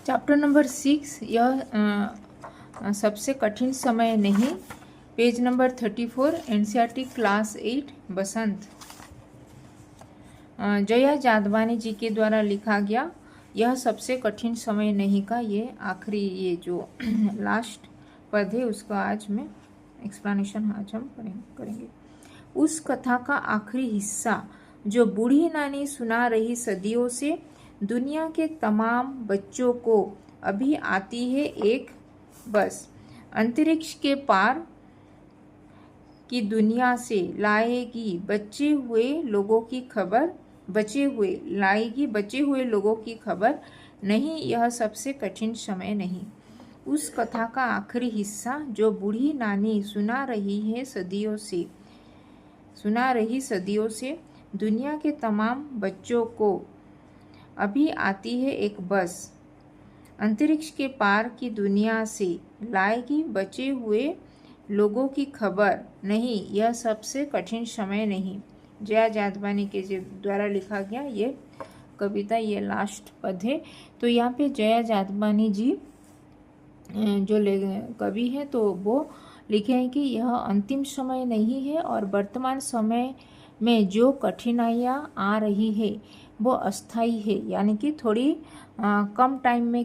Chapter number 6, यह सबसे कठिन समय नहीं। पेज नंबर 34, एनसीईआरटी क्लास 8 बसंत। जया जादवानी जी के द्वारा लिखा गया यह सबसे कठिन समय नहीं का ये आखिरी ये जो लास्ट पद है उसका आज मैं एक्सप्लेनेशन आज हम करेंगे। उस कथा का आखिरी हिस्सा जो बूढ़ी नानी सुना रही सदियों से दुनिया के तमाम बच्चों को अभी आती है एक बस। अंतरिक्ष के पार की दुनिया से लाएगी बचे हुए लोगों की खबर, बचे हुए लोगों की खबर। नहीं, यह सबसे कठिन समय नहीं। उस कथा का आखिरी हिस्सा जो बूढ़ी नानी सुना रही सदियों से दुनिया के तमाम बच्चों को अभी आती है एक बस। अंतरिक्ष के पार की दुनिया से लाएगी बचे हुए लोगों की खबर। नहीं, यह सबसे कठिन समय नहीं। जया जादवानी के द्वारा लिखा गया ये कविता, ये लास्ट पद है। तो यहाँ पे जया जादवानी जी जो कवि है तो वो लिखे हैं कि यह अंतिम समय नहीं है और वर्तमान समय में जो कठिनाइयाँ आ रही है वो अस्थाई है, यानी कि थोड़ी कम टाइम में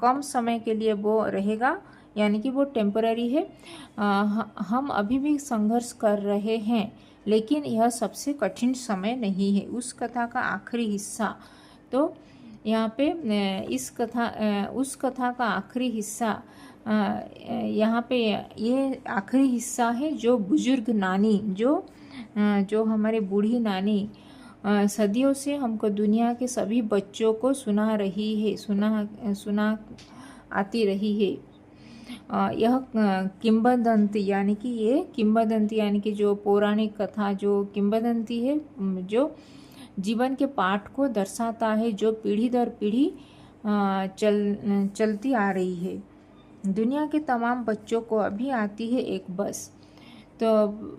कम समय के लिए वो रहेगा, यानी कि वो टेम्पररी है। हम अभी भी संघर्ष कर रहे हैं लेकिन यह सबसे कठिन समय नहीं है। उस कथा का आखिरी हिस्सा, तो यहाँ पे उस कथा का आखिरी हिस्सा यहाँ पे ये आखिरी हिस्सा है जो बुजुर्ग नानी जो हमारे बूढ़ी नानी सदियों से हमको दुनिया के सभी बच्चों को सुना आती रही है। यह किंवदंती यानी कि जो पौराणिक कथा, जो किंवदंती है, जो जीवन के पाठ को दर्शाता है, जो पीढ़ी दर पीढ़ी चलती आ रही है। दुनिया के तमाम बच्चों को अभी आती है एक बस। तो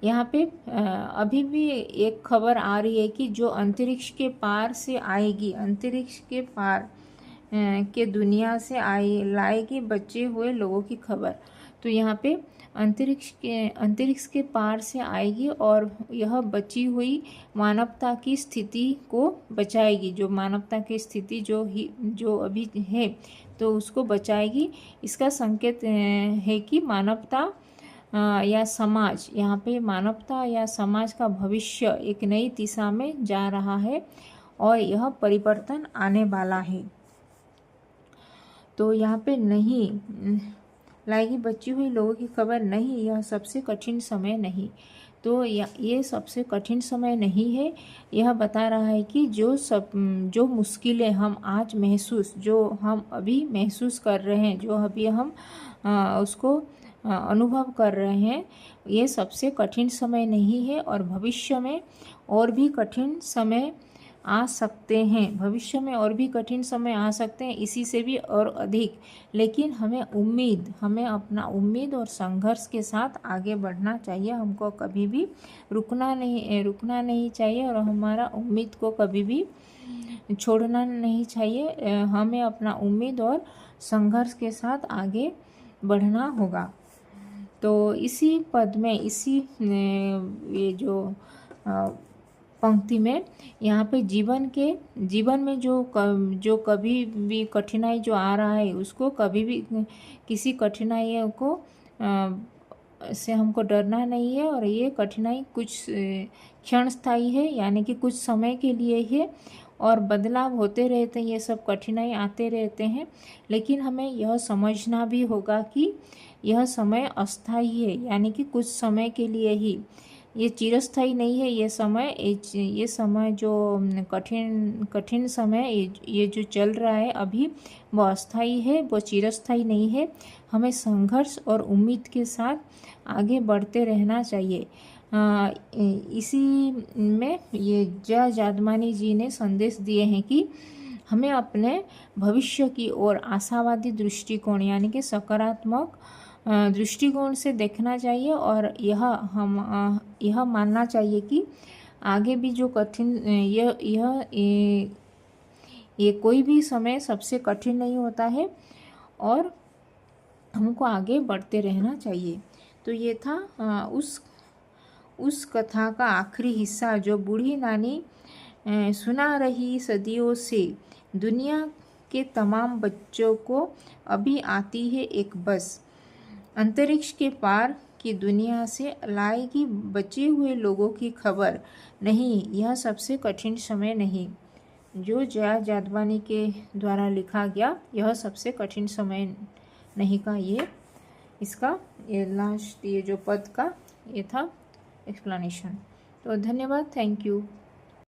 यहाँ पे अभी भी एक खबर आ रही है कि जो अंतरिक्ष के पार से आएगी, अंतरिक्ष के पार के दुनिया से लाएगी बचे हुए लोगों की खबर। तो यहाँ पे अंतरिक्ष के पार से आएगी और यह बची हुई मानवता की स्थिति को बचाएगी। जो मानवता की स्थिति जो अभी है तो उसको बचाएगी। इसका संकेत है कि मानवता या समाज, यहाँ पे मानवता या समाज का भविष्य एक नई दिशा में जा रहा है और यह परिवर्तन आने वाला है। तो यहाँ पे नहीं लाएगी बची हुई लोगों की खबर। नहीं, यह सबसे कठिन समय नहीं। तो ये सबसे कठिन समय नहीं है। यह बता रहा है कि जो मुश्किलें हम आज जो हम अभी महसूस कर रहे हैं, जो अभी हम उसको अनुभव कर रहे हैं, ये सबसे कठिन समय नहीं है और भविष्य में और भी कठिन समय आ सकते हैं। भविष्य में और भी कठिन समय आ सकते हैं, इसी से भी और अधिक। लेकिन हमें अपना उम्मीद और संघर्ष के साथ आगे बढ़ना चाहिए। हमको कभी भी रुकना नहीं चाहिए और हमारा उम्मीद को कभी भी छोड़ना नहीं चाहिए। हमें अपना उम्मीद और संघर्ष के साथ आगे बढ़ना होगा। तो इसी पद में, ये जो पंक्ति में यहाँ पे जीवन में जो कभी भी कठिनाई जो आ रहा है उसको कभी भी किसी कठिनाई को से हमको डरना नहीं है। और ये कठिनाई कुछ क्षण स्थायी है, यानी कि कुछ समय के लिए है और बदलाव होते रहते हैं, ये सब कठिनाई आते रहते हैं। लेकिन हमें यह समझना भी होगा कि यह समय अस्थायी है, यानी कि कुछ समय के लिए ही, ये चिरस्थायी नहीं है। ये समय जो कठिन समय ये जो चल रहा है अभी, वो अस्थायी है, वो चिरस्थायी नहीं है। हमें संघर्ष और उम्मीद के साथ आगे बढ़ते रहना चाहिए। इसी में ये जया जादवानी जी ने संदेश दिए हैं कि हमें अपने भविष्य की ओर आशावादी दृष्टिकोण, यानी कि सकारात्मक दृष्टिकोण से देखना चाहिए और यह मानना चाहिए कि आगे भी जो कठिन ये कोई भी समय सबसे कठिन नहीं होता है और हमको आगे बढ़ते रहना चाहिए। तो ये था उस कथा का आखिरी हिस्सा जो बूढ़ी नानी सुना रही सदियों से। दुनिया के तमाम बच्चों को अभी आती है एक बस, अंतरिक्ष के पार की दुनिया से लाएगी बचे हुए लोगों की खबर। नहीं, यह सबसे कठिन समय नहीं। जो जया जादवानी के द्वारा लिखा गया, यह सबसे कठिन समय नहीं का ये इसका ये लास्ट ये जो पद का ये था एक्सप्लेनेशन। तो धन्यवाद, थैंक यू।